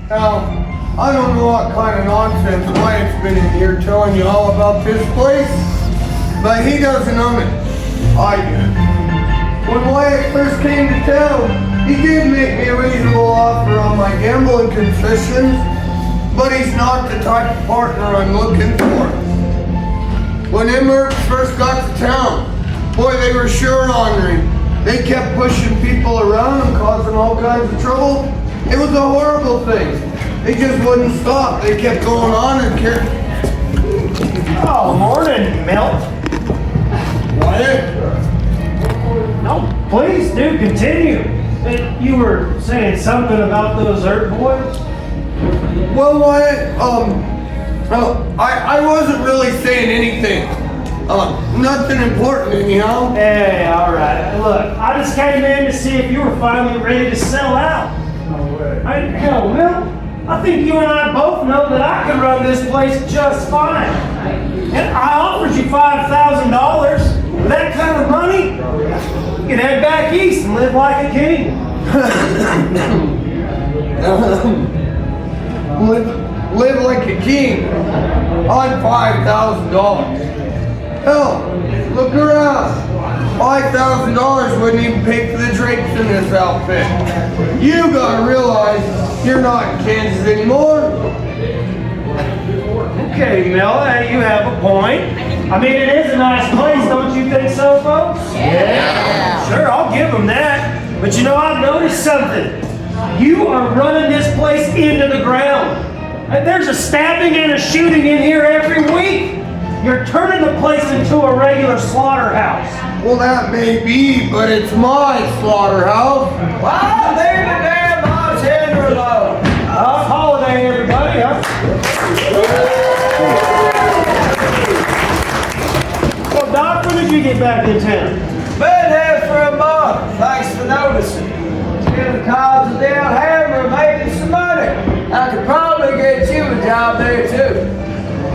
Now, I don't know what kind of nonsense Wyatt's been in here telling you all about this place, but he doesn't own it. I do. When Wyatt first came to town, he did make me a reasonable offer on my gambling concessions, but he's not the type of partner I'm looking for. When them Earps first got to town, boy, they were sure ornery. They kept pushing people around and causing all kinds of trouble. It was a horrible thing. They just wouldn't stop. They kept going on and kept... Oh, morning, Milt. Wyatt? No, please do continue. You were saying something about those Earp boys? Well, Wyatt, I wasn't really saying anything. Nothing important anyhow. Hey, all right. Look, I just came in to see if you were finally ready to sell out. No way. Hell, Milt, I think you and I both know that I can run this place just fine. And I offered you $5,000. With that kind of money, you can head back east and live like a king. Live like a king on $5,000. Hell, look around. $5,000 wouldn't even pay for the drapes in this outfit. You gotta realize you're not in Kansas anymore. Okay, Mill, you have a point. I mean, it is a nice place, don't you think so, folks? Yeah. Sure, I'll give them that. But you know, I've noticed something. You are running this place into the ground. There's a stabbing and a shooting in here every week. You're turning the place into a regular slaughterhouse. Well, that may be, but it's my slaughterhouse. Well, leave the damn bartender alone. Holiday, everybody, huh? Well, Doc, when did you get back in town? Been here for a month. Thanks for noticing. Still the cause of down Hammer making some money. I could probably get you a job there too.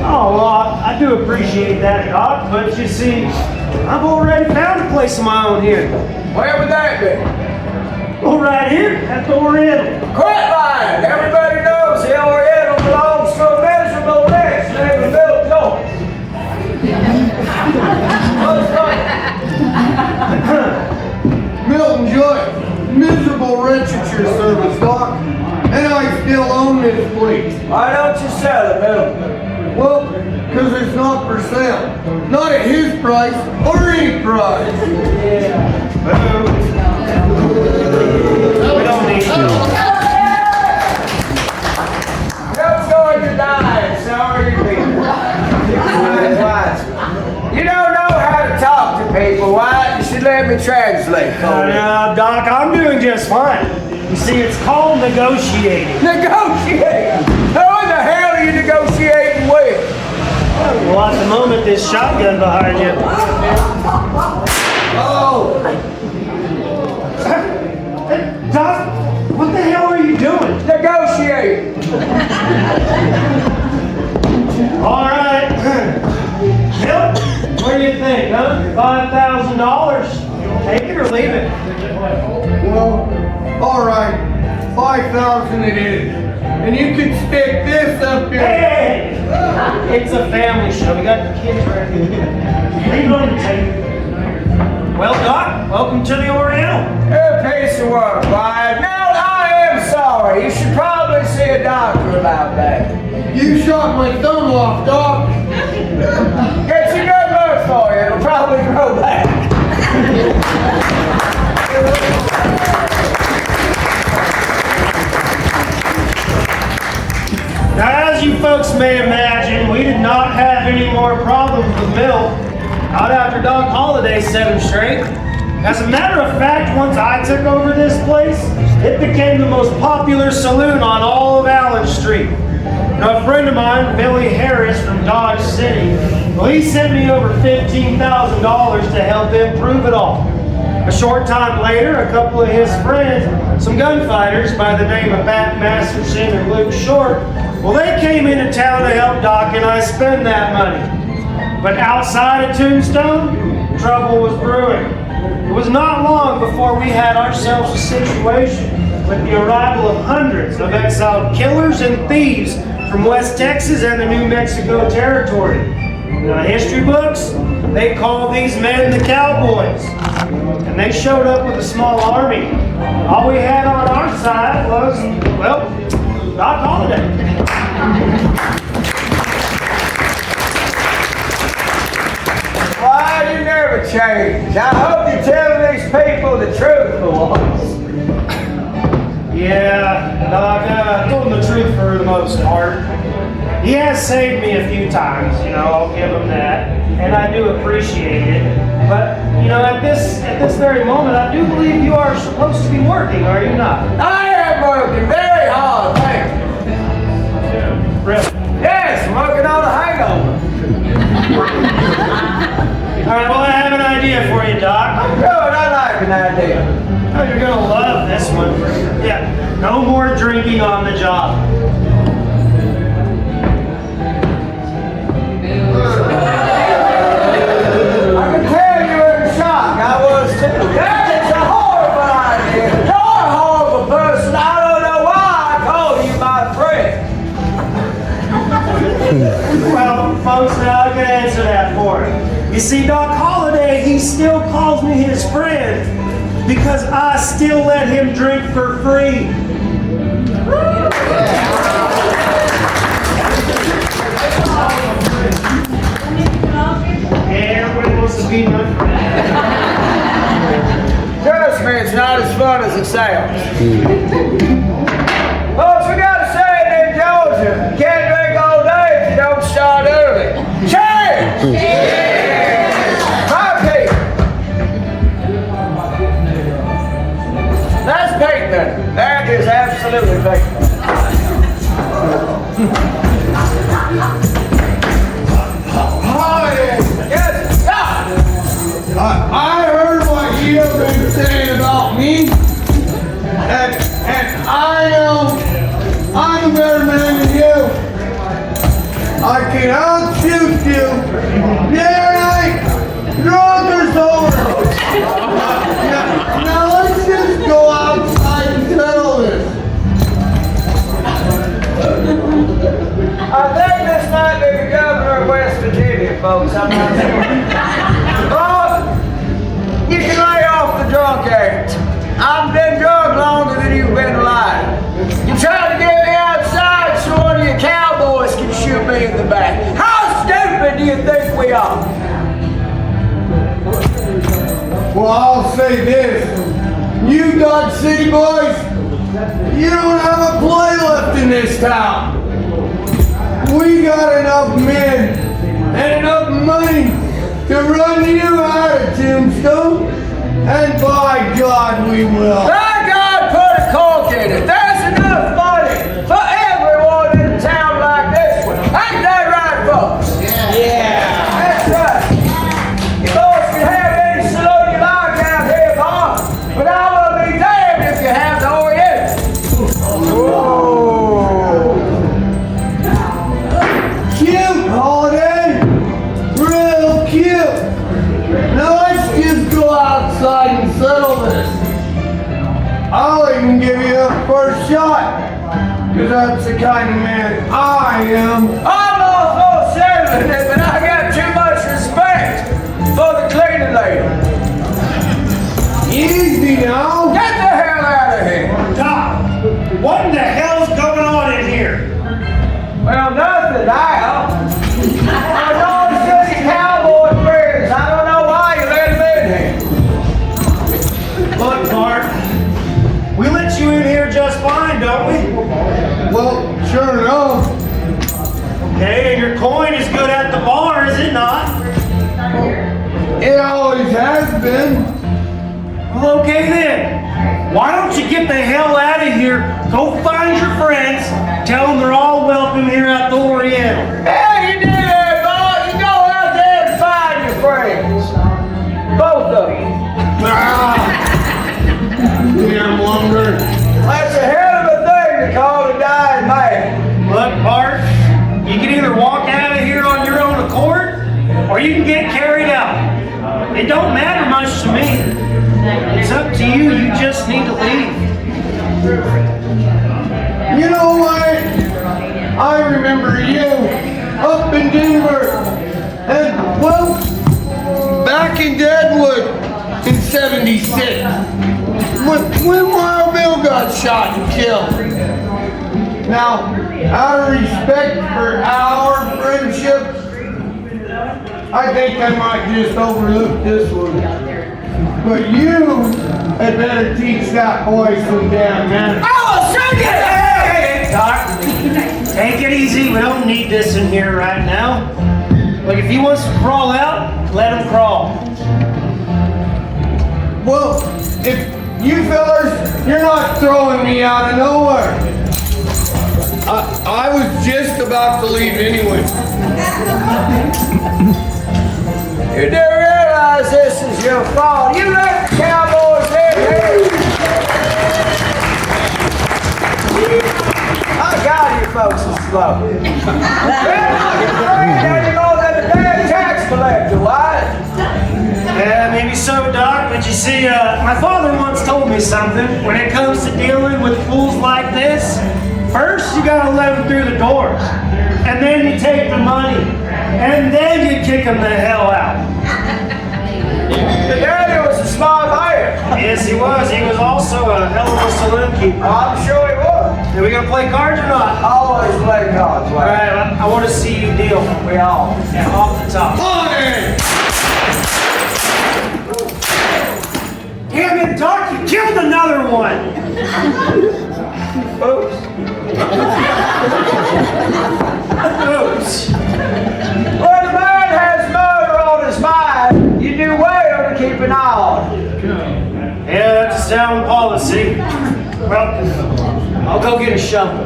Oh, well, I do appreciate that, Doc, but you see, I've already found a place of my own here. Where would that be? Well, right here at the Oriental. Quit lying! Everybody knows the Oriental belongs to a miserable wretch named Bill Jones. Milton Joyce, miserable wretch at your service, Doc. And I still own this place. Why don't you sell it, Milton? Well, because it's not for sale. Not at his price or any price. We don't need to. Joe's going to die, sorry people. You don't know how to talk to people, Wyatt. You should let me translate for you. No, Doc, I'm doing just fine. You see, it's called negotiating. Negotiating? Who in the hell are you negotiating with? Well, at the moment, this shotgun behind you. Oh! Doc, what the hell are you doing? Negotiate! All right. Bill, what do you think, huh? $5,000. Take it or leave it. Well, all right. 5,000 it is. And you can stick this up here. Hey! It's a family show. We got the kids right here. Leave it on the table. Well, Doc, welcome to the Oriental. You're a piece of work, Wyatt. Now, I am sorry. You should probably see a doctor about that. You shot my thumb off, Doc. It's a good look for you. It'll probably grow back. Now, as you folks may imagine, we did not have any more problems with Milt out after Doc Holliday set him straight. As a matter of fact, once I took over this place, it became the most popular saloon on all of Allen Street. Now, a friend of mine, Billy Harris from Dodge City, well, he sent me over $15,000 to help improve it all. A short time later, a couple of his friends, some gunfighters by the name of Bat Masterson and Luke Short, well, they came into town to help Doc and I spend that money. But outside of Tombstone, trouble was brewing. It was not long before we had ourselves a situation with the arrival of hundreds of exiled killers and thieves from West Texas and the New Mexico territory. In the history books, they call these men the Cowboys. And they showed up with a small army. All we had on our side was, well, Doc Holliday. Why, you never change. I hope you're telling these people the truth for once. Yeah, Doc, I told him the truth for the most part. He has saved me a few times, I'll give him that. And I do appreciate it. But, at this very moment, I do believe you are supposed to be working, are you not? I am working very hard, thank you. Really? Yes, I'm working on a hangover. All right, well, I have an idea for you, Doc. Good, I like an idea. Oh, you're gonna love this one. Yeah, no more drinking on the job. I can tell you were in shock. I was too. That is a horrible idea. You're a horrible person. I don't know why I call you my friend. Well, folks, now I can answer that for him. You see, Doc Holliday, he still calls me his friend because I still let him drink for free. Everybody wants to be my friend. Trust me, it's not as fun as it sounds. Folks, we got a saying in Georgia. You can't drink all day if you don't start early. Cheers! My people. That's pavement. That is absolutely pavement. Yes, stop! I heard what you've been saying about me, and I'm a better man than you. I can outshoot you day or night, drunk or sober. Now let's just go outside and settle this. I think this might be the governor of West Virginia, folks. I'm not sure. Oh, you can lay off the drunk act. I've been drunk longer than you've been alive. You try to get me outside so one of your cowboys can shoot me in the back. How stupid do you think we are? Well, I'll say this. You Dodge City boys, you don't have a play left in this town. We got enough men and enough money to run you out of Tombstone, and by God we will. By God, put a cork in it. There's enough money for everyone in a town like this one. Ain't that right, folks? Yeah. That's right. You boys can have any saloon you like out here, boss, but I will be damned if you have the Orient. Whoa. Cute, Holiday. Real cute. Now let's just go outside and settle this. I'll even give you a first shot, because that's the kind of man I am. I'm all for serving it, but I got too much respect for the cleaning lady. Easy now. Get the hell out of here. Doc, what in the hell's going on in here? Well, nothing now. I know it's just your cowboy friends. I don't know why you let them in here. Look, Bart, we let you in here just fine, don't we? Well, sure enough. Okay, and your coin is good at the bar, is it not? It always has been. Well, okay then. Why don't you get the hell out of here, go find your friends, tell them they're all welcome here at the Oriental. Yeah, you did it, boy. You go out there and find your friends. Both of them. Damn lumber. That's a hell of a thing to call a dying man. Look, Bart, you can either walk out of here on your own accord, or you can get carried out. It don't matter much to me. It's up to you, you just need to leave. You know what? I remember you up in Denver. And, well, back in Deadwood in 76. When Wild Bill got shot and killed. Now, out of respect for our friendship, I think I might just overlook this one. But you had better teach that boy some damn manners. I will show you! Hey! Doc, take it easy. We don't need this in here right now. Look, if he wants to crawl out, let him crawl. Well, if you fellas, you're not throwing me out of nowhere. I was just about to leave anyway. You do realize this is your fault. You let the Cowboys in here. I got you folks is slow. You're going to the damn tax collector, Wyatt. Yeah, maybe so, Doc, but you see, my father once told me something. When it comes to dealing with fools like this, first you gotta let them through the doors, and then you take the money, and then you kick them the hell out. The daddy was a smart man. Yes, he was. He was also a hell of a saloon keeper. I'm sure he was. Are we gonna play cards or not? Always play cards, All Wyatt. right, I want to see you deal. We all. Yeah, off the top. Money! Damn it, Doc! You killed another one. Oops. Oops. When a man has murder on his mind, you do well to keep an eye on it. Yeah, that's a sound policy. Well, I'll go get a shovel.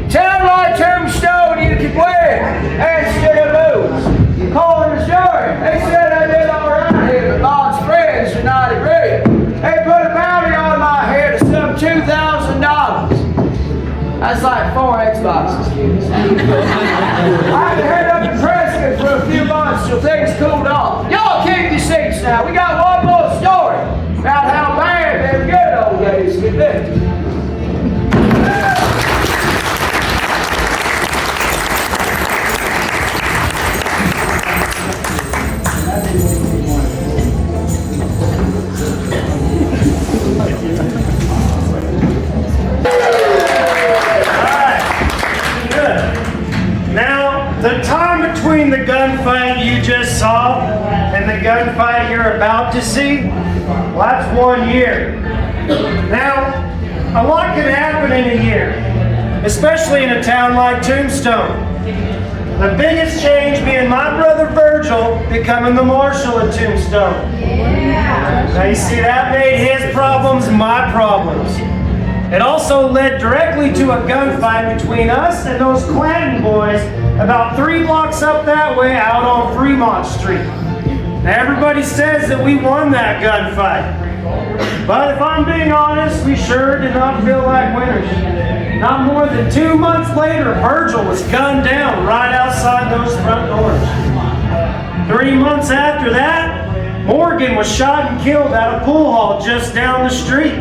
Town like Tombstone, you can win and still lose. You call it a jury. They said I did all right here, but Lord's friends did not agree. They put a bounty on my head of some $2,000. That's like 4 Xboxes, kids. I had to head up to Prescott for a few months till things cooled off. Y'all keep your seats now. We got one more story about how bad them good old days could be. The time between the gunfight you just saw and the gunfight you're about to see, well, that's 1 year. Now, a lot can happen in a year, especially in a town like Tombstone. The biggest change being my brother Virgil becoming the marshal of Tombstone. Now you see, that made his problems my problems. It also led directly to a gunfight between us and those Clanton boys about 3 blocks up that way out on Fremont Street. Now everybody says that we won that gunfight. But if I'm being honest, we sure did not feel like winners. Not more than 2 months later, Virgil was gunned down right outside those front doors. 3 months after that, Morgan was shot and killed at a pool hall just down the street.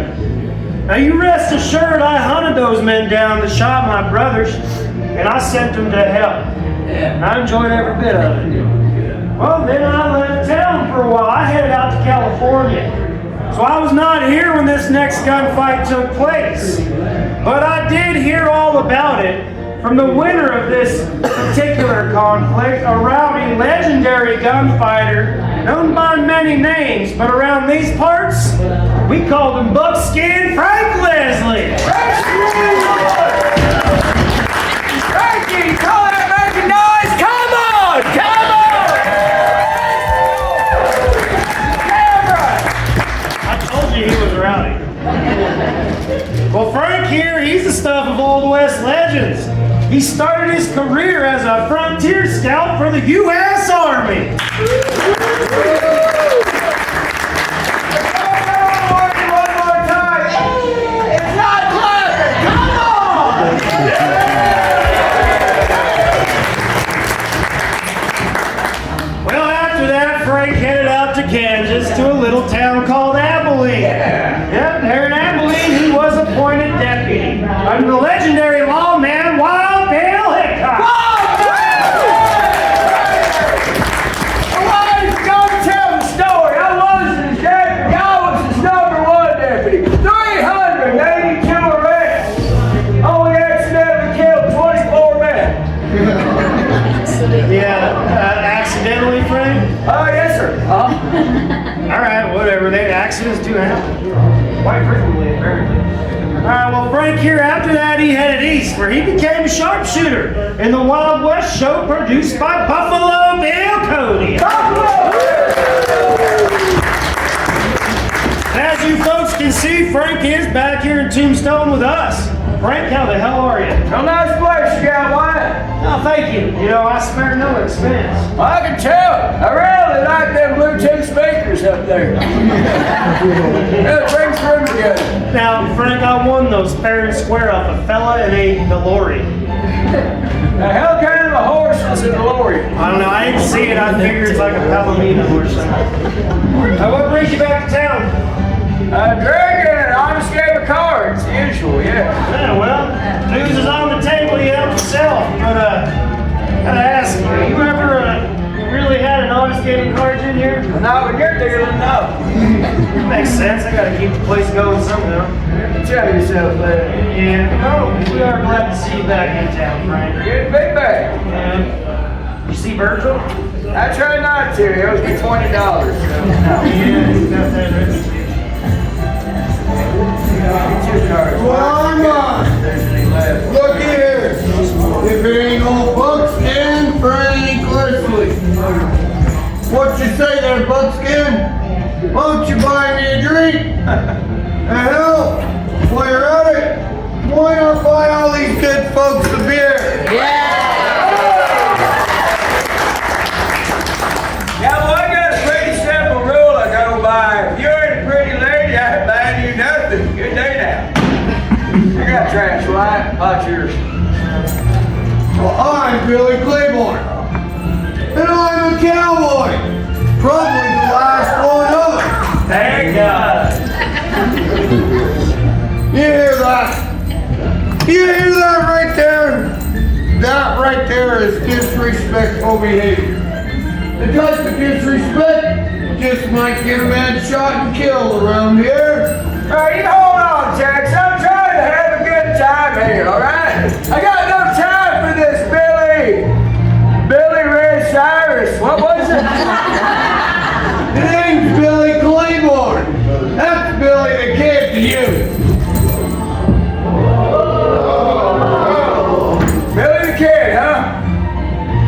Now you rest assured I hunted those men down that shot my brothers, and I sent them to hell. And I enjoyed every bit of it. Well, then I left town for a while. I headed out to California. So I was not here when this next gunfight took place. But I did hear all about it from the winner of this particular conflict, a rowdy, legendary gunfighter known by many names, but around these parts, we called him Buckskin Frank Leslie. Frankie, call that making noise! Come on! Come on! I told you he was rowdy. Well, Frank here, he's the stuff of Old West legends. He started his career as a frontier scout for the U.S. Army. One more time. It's not clever. Come on! Well, after that, Frank headed out to Kansas to a little town called Abilene. Yeah, there in Abilene, legendary lawman Wild Bill Hickok. Tell the story. I wasn't his deputy. I was his #1 deputy. 382 arrests. Only accidentally killed 24 men. Yeah, accidentally, Frank? Oh, yes, sir. All right, whatever. Accidents do happen. Quite frequently, apparently. All right, well, Frank here, after that, he headed east, where he became a sharpshooter in the Wild West show produced by Buffalo Bill Cody. As you folks can see, Frank is back here in Tombstone with us. Frank, how the hell are you? A nice place you got, Wyatt. Oh, thank you. You know, I spare no expense. I can tell. I really like them Bluetooth speakers up there. It brings the room together. Now, Frank, I won those fair and square off a fella in a DeLorean. The hell kind of a horse is a DeLorean? I don't know. I didn't see it. I figured it's like a Palomino or something. What brings you back to town? Drinking and honest game of cards, usual, yeah. Yeah, well, news is on the table. You help yourself. But, gotta ask you, you ever really had an honest game of cards in here? Not when you're dealing, no. Makes sense. I gotta keep the place going somehow. Tell yourself that. Yeah, well, we are glad to see you back in town, Frank. Good to be back. Yeah. You see Virgil? I try not to. He owes me $20. So, no. Yeah, he's got that reputation. Two cards. Well, I'm look here. If it ain't old Buckskin, Frank Leslie. What you say there, Buckskin? Won't you buy me a drink? The hell, while you're at it, why not buy all these good folks a beer? Yeah, well, I got a pretty simple rule I go by. If you ain't a pretty lady, I ain't buying you nothing. Good day now. I got trash, Wyatt. How's yours? Well, I'm Billy Claiborne, and I'm a cowboy. Probably the last one up. Thank God. You hear that? You hear that right there? That right there is disrespectful behavior. The type of disrespect just might get a man shot and killed around here. Hey, you hold on, Jax. I'm trying to have a good time here, all right? I got no time for this, Billy Red Cyrus. What was it? His name's Billy Claiborne. That's Billy the Kid to you. Billy the Kid, huh?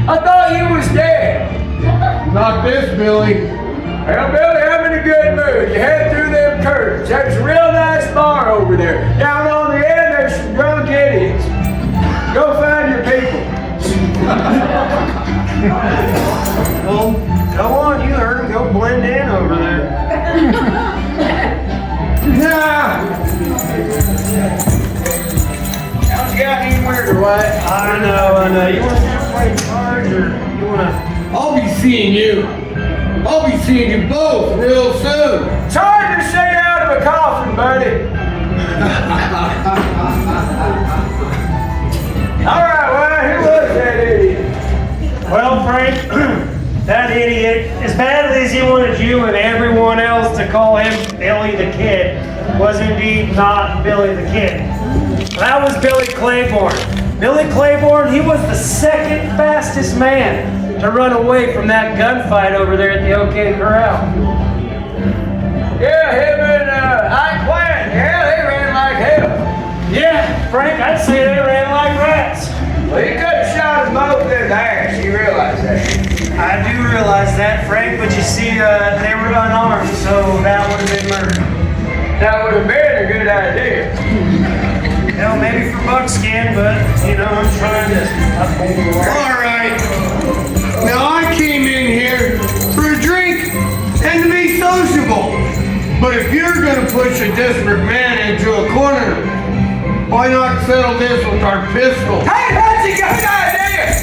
I thought you was dead. Not this Billy. Well, Billy, I'm in a good mood. You head through them curtains. There's a real nice bar over there. Down on the end, there's some drunk idiots. Go find your people. Well, go on. You heard him. Go blend in over there. Nah. Sounds got any weirder, Wyatt. I know. You want to play cards or you want to... I'll be seeing you. I'll be seeing you both real soon. It's hard to say out of a coffin, buddy. All right, well, who was that idiot? Well, Frank, that idiot, as badly as he wanted you and everyone else to call him Billy the Kid, was indeed not Billy the Kid. That was Billy Claiborne. Billy Claiborne, he was the second fastest man to run away from that gunfight over there at the OK Corral. Yeah, him and Ike Wyatt. Yeah, they ran like hell. Yeah, Frank, I'd say they ran like rats. Well, you could have shot them both in the ass. You realize that? I do realize that, Frank, but you see, they were unarmed, so that would have been murder. That would have been a good idea. Hell, maybe for buckskin, but, you know, I'm trying to uphold the law. All right. Now I came in here for a drink and to be sociable. But if you're gonna push a desperate man into a corner, why not settle this with our pistols? Hey, that's a good idea!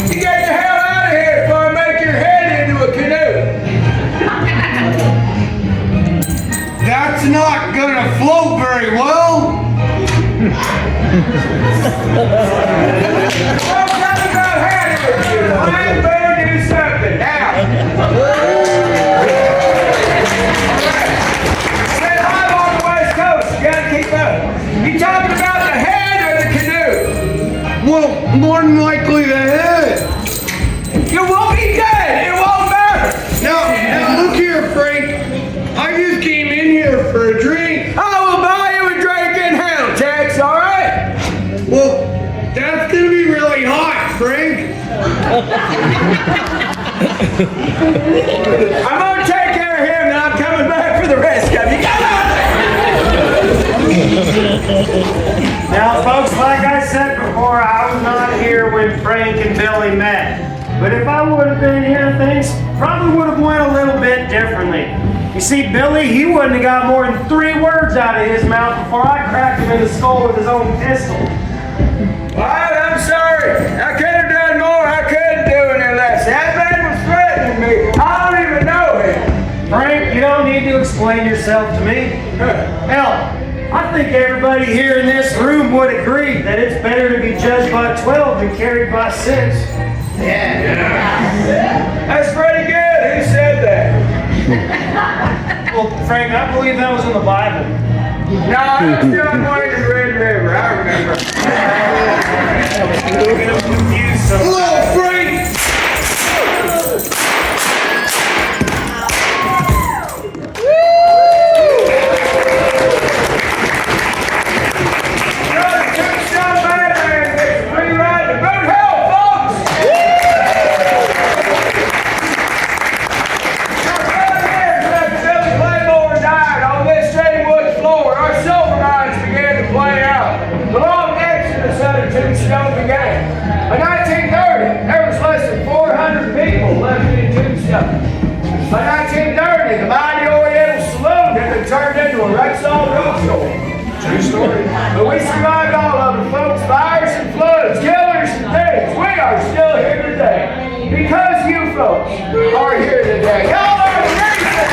You get the hell out of here before I make your head into a canoe. That's not gonna float very well. Folks, I'm about had it with you. I better do something now. Said I'm on the West Coast. You gotta keep up. You talking about the head or the canoe? Well, more than likely the head. You won't be dead. It won't matter. Now look here, Frank. I just came in here for a drink. I will buy you a drink in hell, Tex, all right? Well, that's gonna be really hot, Frank. I'm gonna take care of him, and I'm coming back for the rest of you. Come on! Now, folks, like I said before, I was not here when Frank and Billy met. But if I would have been here, things probably would have went a little bit differently. You see, Billy, he wouldn't have got more than 3 words out of his mouth before I cracked him in the skull with his own pistol. Wyatt, I'm sorry. I could have done more. I couldn't do any less. That man was threatening me. I don't even know him. Frank, you don't need to explain yourself to me. Hell, I think everybody here in this room would agree that it's better to be judged by 12 than carried by 6. That's pretty good. Who said that? Well, Frank, I believe that was in the Bible. No, I was John Wayne and Red River. I remember. I'm getting confused sometimes. Hello, Frank. Tombstone bad man gets free ride to boot hell, folks! Billy Claymore died on this same wood floor. Our silver mines began to play out. The long exodus out of Tombstone began. By 1930, there was less than 400 people left in Tombstone. By 1930, the mighty Oriental Saloon had been turned into a Rexall drugstore. True story. But we survived all of it, folks. Fires and floods, killers and things. We are still here today. Because you folks are here today. Y'all are the reason.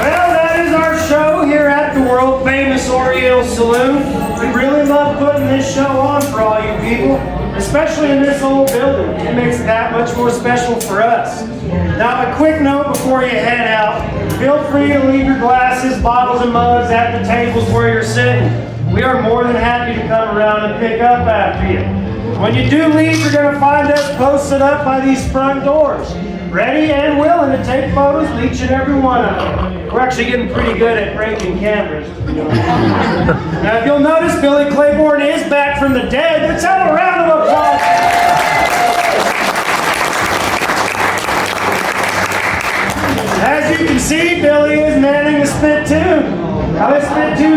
Well, that is our show here at the world famous Oriental Saloon. We really love putting this show on for all you people, especially in this old building. It makes it that much more special for us. Now, a quick note before you head out. Feel free to leave your glasses, bottles, and mugs at the tables where you're sitting. We are more than happy to come around and pick up after you. When you do leave, you're going to find us posted up by these front doors, ready and willing to take photos of each and every one of them. We're actually getting pretty good at breaking cameras. Now, if you'll notice, Billy Claiborne is back from the dead. Let's have a round of applause. As you can see, Billy is manning the spittoon. Now, this spittoon